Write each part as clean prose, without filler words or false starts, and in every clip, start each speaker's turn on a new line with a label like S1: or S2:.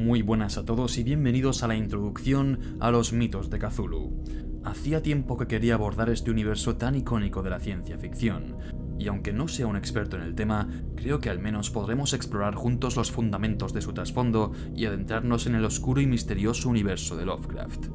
S1: Muy buenas a todos y bienvenidos a la introducción a los mitos de Cthulhu. Hacía tiempo que quería abordar este universo tan icónico de la ciencia ficción, y aunque no sea un experto en el tema, creo que al menos podremos explorar juntos los fundamentos de su trasfondo y adentrarnos en el oscuro y misterioso universo de Lovecraft.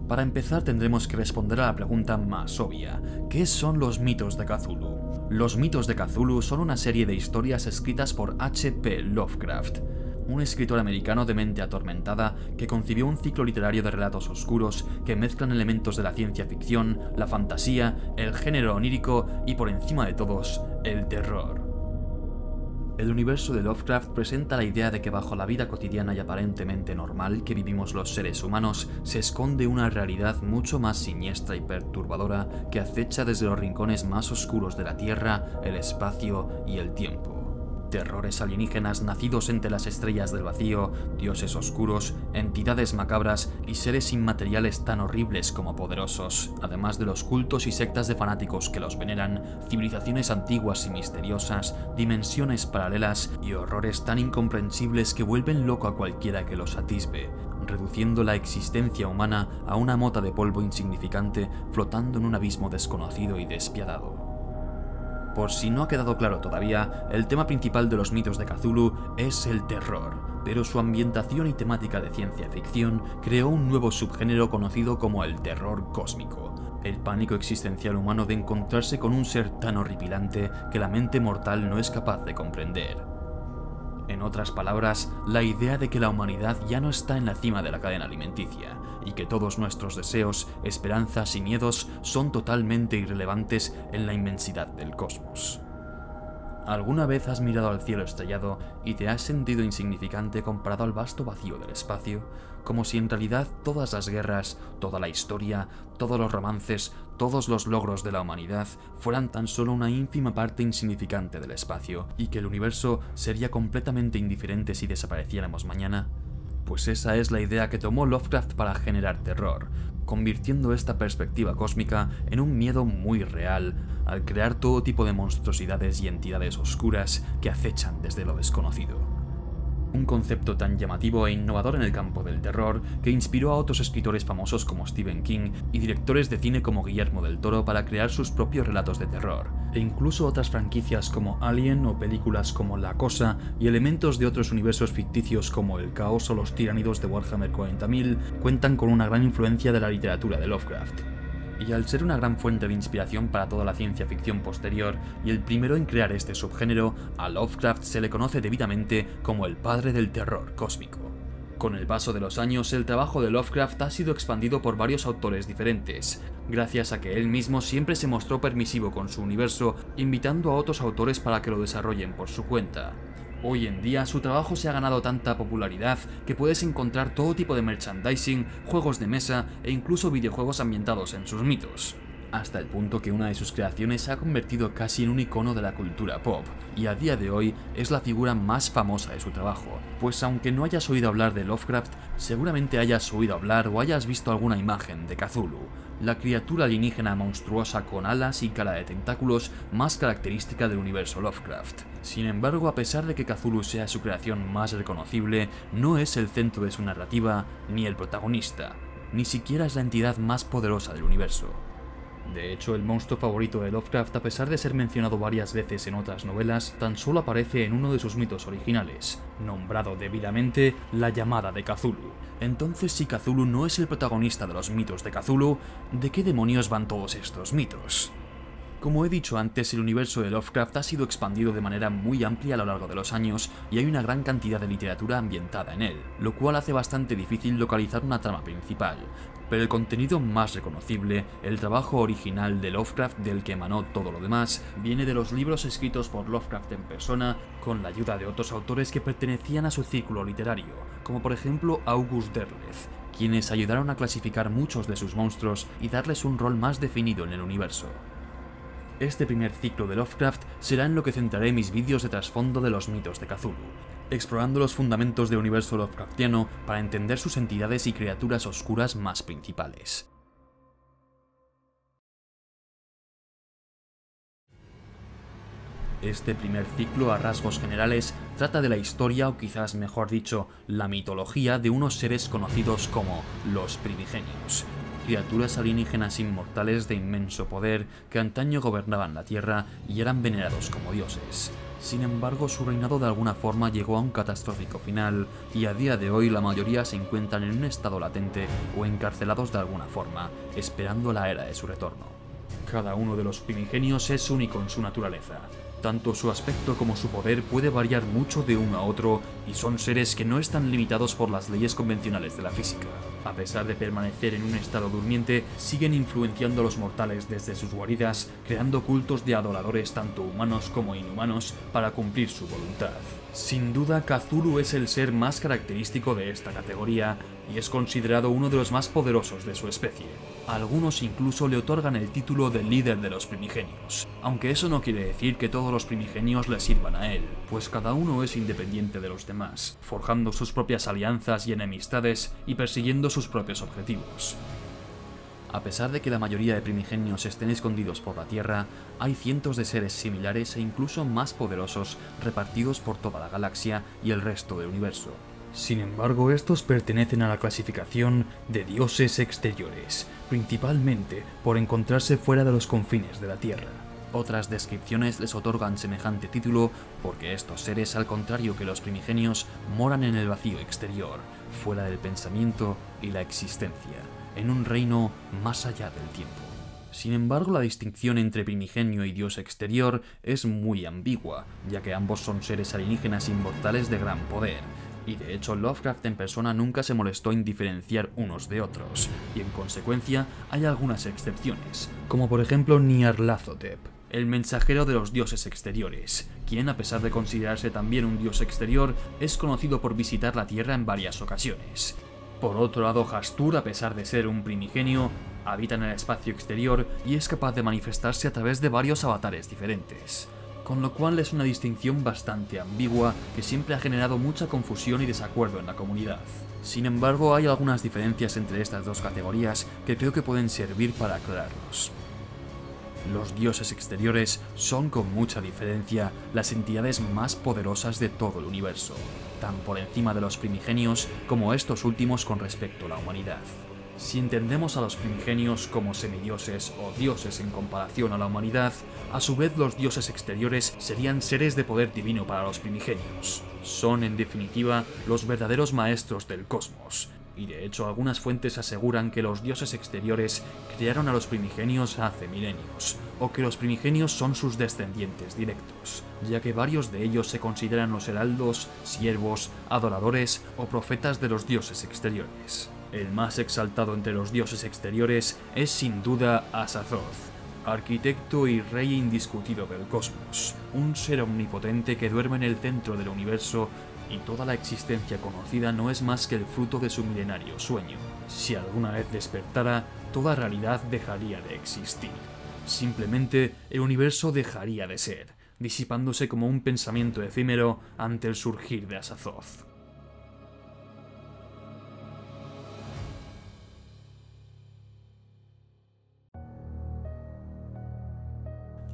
S1: Para empezar tendremos que responder a la pregunta más obvia: ¿qué son los mitos de Cthulhu? Los mitos de Cthulhu son una serie de historias escritas por H.P. Lovecraft, un escritor americano de mente atormentada que concibió un ciclo literario de relatos oscuros que mezclan elementos de la ciencia ficción, la fantasía, el género onírico y, por encima de todos, el terror. El universo de Lovecraft presenta la idea de que bajo la vida cotidiana y aparentemente normal que vivimos los seres humanos se esconde una realidad mucho más siniestra y perturbadora que acecha desde los rincones más oscuros de la Tierra, el espacio y el tiempo. Terrores alienígenas nacidos entre las estrellas del vacío, dioses oscuros, entidades macabras y seres inmateriales tan horribles como poderosos, además de los cultos y sectas de fanáticos que los veneran, civilizaciones antiguas y misteriosas, dimensiones paralelas y horrores tan incomprensibles que vuelven loco a cualquiera que los atisbe, reduciendo la existencia humana a una mota de polvo insignificante flotando en un abismo desconocido y despiadado. Por si no ha quedado claro todavía, el tema principal de los mitos de Cthulhu es el terror, pero su ambientación y temática de ciencia ficción creó un nuevo subgénero conocido como el terror cósmico, el pánico existencial humano de encontrarse con un ser tan horripilante que la mente mortal no es capaz de comprender. En otras palabras, la idea de que la humanidad ya no está en la cima de la cadena alimenticia, y que todos nuestros deseos, esperanzas y miedos son totalmente irrelevantes en la inmensidad del cosmos. ¿Alguna vez has mirado al cielo estrellado y te has sentido insignificante comparado al vasto vacío del espacio? Como si en realidad todas las guerras, toda la historia, todos los romances, todos los logros de la humanidad fueran tan solo una ínfima parte insignificante del espacio, y que el universo sería completamente indiferente si desapareciéramos mañana. Pues esa es la idea que tomó Lovecraft para generar terror, convirtiendo esta perspectiva cósmica en un miedo muy real, al crear todo tipo de monstruosidades y entidades oscuras que acechan desde lo desconocido. Un concepto tan llamativo e innovador en el campo del terror que inspiró a otros escritores famosos como Stephen King y directores de cine como Guillermo del Toro para crear sus propios relatos de terror, e incluso otras franquicias como Alien o películas como La Cosa y elementos de otros universos ficticios como el Caos o los tiránidos de Warhammer 40.000 cuentan con una gran influencia de la literatura de Lovecraft. Y al ser una gran fuente de inspiración para toda la ciencia ficción posterior y el primero en crear este subgénero, a Lovecraft se le conoce debidamente como el padre del terror cósmico. Con el paso de los años, el trabajo de Lovecraft ha sido expandido por varios autores diferentes, gracias a que él mismo siempre se mostró permisivo con su universo, invitando a otros autores para que lo desarrollen por su cuenta. Hoy en día su trabajo se ha ganado tanta popularidad que puedes encontrar todo tipo de merchandising, juegos de mesa e incluso videojuegos ambientados en sus mitos, hasta el punto que una de sus creaciones se ha convertido casi en un icono de la cultura pop, y a día de hoy es la figura más famosa de su trabajo, pues aunque no hayas oído hablar de Lovecraft, seguramente hayas oído hablar o hayas visto alguna imagen de Cthulhu, la criatura alienígena monstruosa con alas y cara de tentáculos más característica del universo Lovecraft. Sin embargo, a pesar de que Cthulhu sea su creación más reconocible, no es el centro de su narrativa ni el protagonista, ni siquiera es la entidad más poderosa del universo. De hecho, el monstruo favorito de Lovecraft, a pesar de ser mencionado varias veces en otras novelas, tan solo aparece en uno de sus mitos originales, nombrado debidamente La Llamada de Cthulhu. Entonces, si Cthulhu no es el protagonista de los mitos de Cthulhu, ¿de qué demonios van todos estos mitos? Como he dicho antes, el universo de Lovecraft ha sido expandido de manera muy amplia a lo largo de los años y hay una gran cantidad de literatura ambientada en él, lo cual hace bastante difícil localizar una trama principal. Pero el contenido más reconocible, el trabajo original de Lovecraft del que emanó todo lo demás, viene de los libros escritos por Lovecraft en persona, con la ayuda de otros autores que pertenecían a su círculo literario, como por ejemplo August Derleth, quienes ayudaron a clasificar muchos de sus monstruos y darles un rol más definido en el universo. Este primer ciclo de Lovecraft será en lo que centraré mis vídeos de trasfondo de los mitos de Cthulhu, explorando los fundamentos del universo Lovecraftiano para entender sus entidades y criaturas oscuras más principales. Este primer ciclo, a rasgos generales, trata de la historia, o quizás mejor dicho, la mitología de unos seres conocidos como los primigenios. Criaturas alienígenas inmortales de inmenso poder que antaño gobernaban la Tierra y eran venerados como dioses. Sin embargo, su reinado de alguna forma llegó a un catastrófico final, y a día de hoy la mayoría se encuentran en un estado latente o encarcelados de alguna forma, esperando la era de su retorno. Cada uno de los primigenios es único en su naturaleza. Tanto su aspecto como su poder puede variar mucho de uno a otro, y son seres que no están limitados por las leyes convencionales de la física. A pesar de permanecer en un estado durmiente, siguen influenciando a los mortales desde sus guaridas, creando cultos de adoradores tanto humanos como inhumanos para cumplir su voluntad. Sin duda, Cthulhu es el ser más característico de esta categoría y es considerado uno de los más poderosos de su especie. Algunos incluso le otorgan el título de líder de los primigenios, aunque eso no quiere decir que todos los primigenios le sirvan a él, pues cada uno es independiente de los demás, forjando sus propias alianzas y enemistades y persiguiendo sus propios objetivos. A pesar de que la mayoría de primigenios estén escondidos por la Tierra, hay cientos de seres similares e incluso más poderosos repartidos por toda la galaxia y el resto del universo. Sin embargo, estos pertenecen a la clasificación de dioses exteriores, principalmente por encontrarse fuera de los confines de la Tierra. Otras descripciones les otorgan semejante título porque estos seres, al contrario que los primigenios, moran en el vacío exterior, fuera del pensamiento y la existencia, en un reino más allá del tiempo. Sin embargo, la distinción entre primigenio y dios exterior es muy ambigua, ya que ambos son seres alienígenas inmortales de gran poder, y de hecho Lovecraft en persona nunca se molestó en diferenciar unos de otros, y en consecuencia hay algunas excepciones, como por ejemplo Nyarlathotep, el mensajero de los dioses exteriores, quien, a pesar de considerarse también un dios exterior, es conocido por visitar la Tierra en varias ocasiones. Por otro lado, Hastur, a pesar de ser un primigenio, habita en el espacio exterior y es capaz de manifestarse a través de varios avatares diferentes, con lo cual es una distinción bastante ambigua que siempre ha generado mucha confusión y desacuerdo en la comunidad. Sin embargo, hay algunas diferencias entre estas dos categorías que creo que pueden servir para aclararlos. Los dioses exteriores son con mucha diferencia las entidades más poderosas de todo el universo, tan por encima de los primigenios como estos últimos con respecto a la humanidad. Si entendemos a los primigenios como semidioses o dioses en comparación a la humanidad, a su vez los dioses exteriores serían seres de poder divino para los primigenios. Son, en definitiva, los verdaderos maestros del cosmos, y de hecho algunas fuentes aseguran que los dioses exteriores crearon a los primigenios hace milenios, o que los primigenios son sus descendientes directos, ya que varios de ellos se consideran los heraldos, siervos, adoradores o profetas de los dioses exteriores. El más exaltado entre los dioses exteriores es sin duda Azathoth, arquitecto y rey indiscutido del cosmos, un ser omnipotente que duerme en el centro del universo y toda la existencia conocida no es más que el fruto de su milenario sueño. Si alguna vez despertara, toda realidad dejaría de existir. Simplemente el universo dejaría de ser, disipándose como un pensamiento efímero ante el surgir de Azathoth.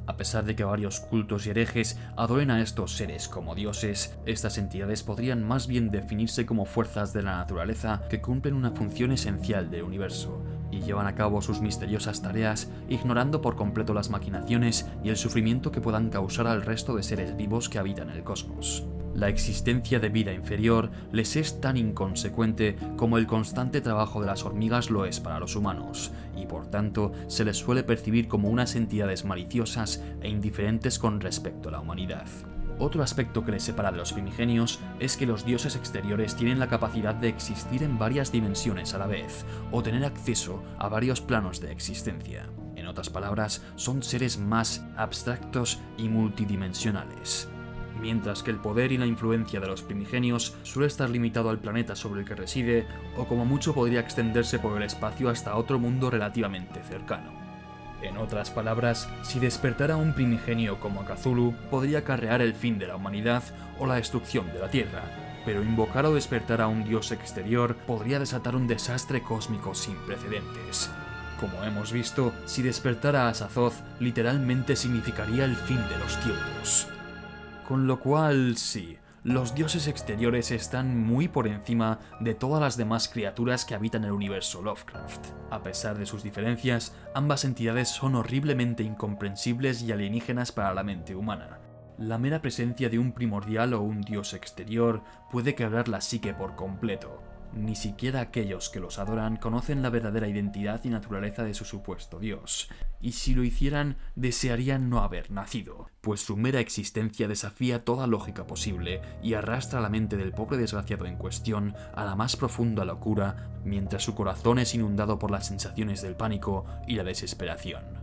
S1: A pesar de que varios cultos y herejes adoren a estos seres como dioses, estas entidades podrían más bien definirse como fuerzas de la naturaleza que cumplen una función esencial del universo, y llevan a cabo sus misteriosas tareas ignorando por completo las maquinaciones y el sufrimiento que puedan causar al resto de seres vivos que habitan el cosmos. La existencia de vida inferior les es tan inconsecuente como el constante trabajo de las hormigas lo es para los humanos, y por tanto se les suele percibir como unas entidades maliciosas e indiferentes con respecto a la humanidad. Otro aspecto que les separa de los primigenios es que los dioses exteriores tienen la capacidad de existir en varias dimensiones a la vez, o tener acceso a varios planos de existencia. En otras palabras, son seres más abstractos y multidimensionales. Mientras que el poder y la influencia de los primigenios suele estar limitado al planeta sobre el que reside, o como mucho podría extenderse por el espacio hasta otro mundo relativamente cercano. En otras palabras, si despertara un primigenio como Cthulhu, podría acarrear el fin de la humanidad o la destrucción de la Tierra, pero invocar o despertar a un dios exterior podría desatar un desastre cósmico sin precedentes. Como hemos visto, si despertara a Azathoth, literalmente significaría el fin de los tiempos. Con lo cual, sí, los dioses exteriores están muy por encima de todas las demás criaturas que habitan el universo Lovecraft. A pesar de sus diferencias, ambas entidades son horriblemente incomprensibles y alienígenas para la mente humana. La mera presencia de un primordial o un dios exterior puede quebrar la psique por completo. Ni siquiera aquellos que los adoran conocen la verdadera identidad y naturaleza de su supuesto dios, y si lo hicieran, desearían no haber nacido, pues su mera existencia desafía toda lógica posible y arrastra la mente del pobre desgraciado en cuestión a la más profunda locura, mientras su corazón es inundado por las sensaciones del pánico y la desesperación.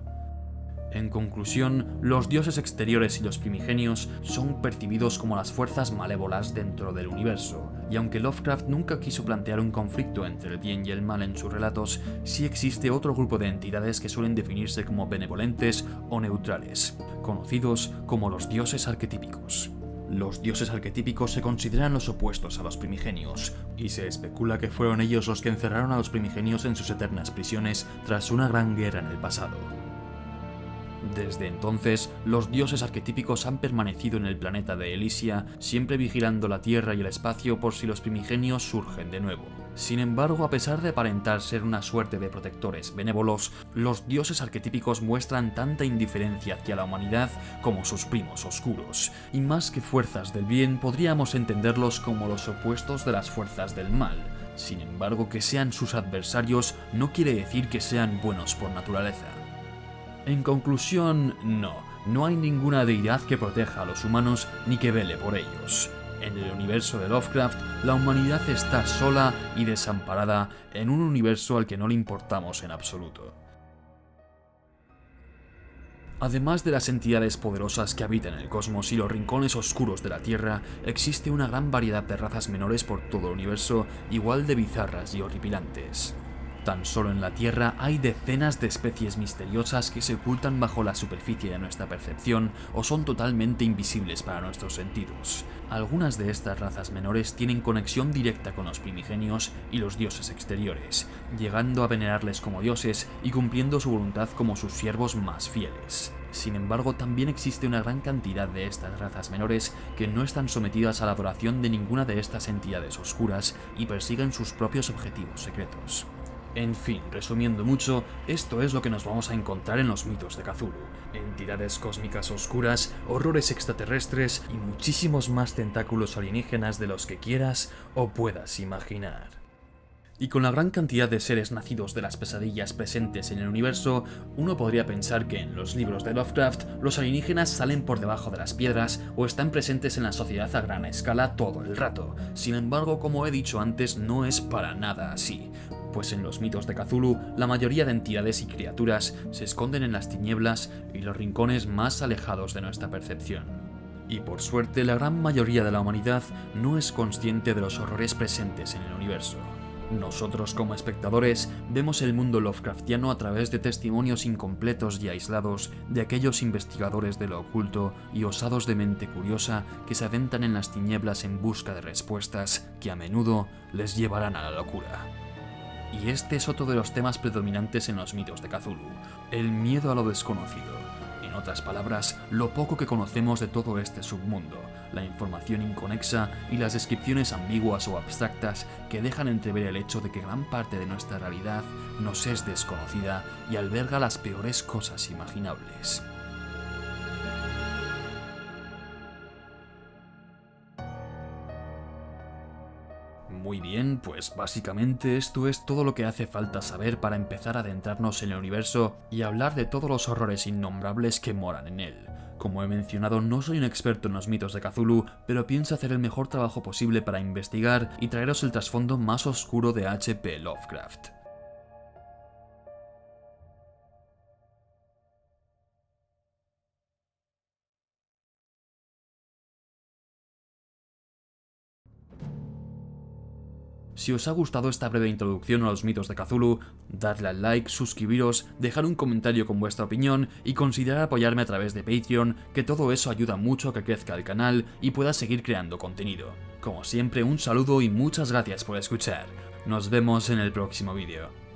S1: En conclusión, los dioses exteriores y los primigenios son percibidos como las fuerzas malévolas dentro del universo, y aunque Lovecraft nunca quiso plantear un conflicto entre el bien y el mal en sus relatos, sí existe otro grupo de entidades que suelen definirse como benevolentes o neutrales, conocidos como los dioses arquetípicos. Los dioses arquetípicos se consideran los opuestos a los primigenios, y se especula que fueron ellos los que encerraron a los primigenios en sus eternas prisiones tras una gran guerra en el pasado. Desde entonces, los dioses arquetípicos han permanecido en el planeta de Elysia, siempre vigilando la Tierra y el espacio por si los primigenios surgen de nuevo. Sin embargo, a pesar de aparentar ser una suerte de protectores benévolos, los dioses arquetípicos muestran tanta indiferencia hacia la humanidad como sus primos oscuros, y más que fuerzas del bien, podríamos entenderlos como los opuestos de las fuerzas del mal. Sin embargo, que sean sus adversarios no quiere decir que sean buenos por naturaleza. En conclusión, no hay ninguna deidad que proteja a los humanos ni que vele por ellos. En el universo de Lovecraft, la humanidad está sola y desamparada en un universo al que no le importamos en absoluto. Además de las entidades poderosas que habitan el cosmos y los rincones oscuros de la Tierra, existe una gran variedad de razas menores por todo el universo, igual de bizarras y horripilantes. Tan solo en la Tierra hay decenas de especies misteriosas que se ocultan bajo la superficie de nuestra percepción o son totalmente invisibles para nuestros sentidos. Algunas de estas razas menores tienen conexión directa con los primigenios y los dioses exteriores, llegando a venerarles como dioses y cumpliendo su voluntad como sus siervos más fieles. Sin embargo, también existe una gran cantidad de estas razas menores que no están sometidas a la adoración de ninguna de estas entidades oscuras y persiguen sus propios objetivos secretos. En fin, resumiendo mucho, esto es lo que nos vamos a encontrar en los mitos de Cthulhu. Entidades cósmicas oscuras, horrores extraterrestres y muchísimos más tentáculos alienígenas de los que quieras o puedas imaginar. Y con la gran cantidad de seres nacidos de las pesadillas presentes en el universo, uno podría pensar que en los libros de Lovecraft los alienígenas salen por debajo de las piedras o están presentes en la sociedad a gran escala todo el rato. Sin embargo, como he dicho antes, no es para nada así. Pues en los mitos de Cthulhu, la mayoría de entidades y criaturas se esconden en las tinieblas y los rincones más alejados de nuestra percepción. Y por suerte, la gran mayoría de la humanidad no es consciente de los horrores presentes en el universo. Nosotros, como espectadores, vemos el mundo Lovecraftiano a través de testimonios incompletos y aislados de aquellos investigadores de lo oculto y osados de mente curiosa que se adentran en las tinieblas en busca de respuestas que a menudo les llevarán a la locura. Y este es otro de los temas predominantes en los mitos de Cthulhu, el miedo a lo desconocido. En otras palabras, lo poco que conocemos de todo este submundo, la información inconexa y las descripciones ambiguas o abstractas que dejan entrever el hecho de que gran parte de nuestra realidad nos es desconocida y alberga las peores cosas imaginables. Muy bien, pues básicamente esto es todo lo que hace falta saber para empezar a adentrarnos en el universo y hablar de todos los horrores innombrables que moran en él. Como he mencionado, no soy un experto en los mitos de Cthulhu, pero pienso hacer el mejor trabajo posible para investigar y traeros el trasfondo más oscuro de H.P. Lovecraft. Si os ha gustado esta breve introducción a los mitos de Cthulhu, dadle al like, suscribiros, dejar un comentario con vuestra opinión y considerar apoyarme a través de Patreon, que todo eso ayuda mucho a que crezca el canal y pueda seguir creando contenido. Como siempre, un saludo y muchas gracias por escuchar. Nos vemos en el próximo vídeo.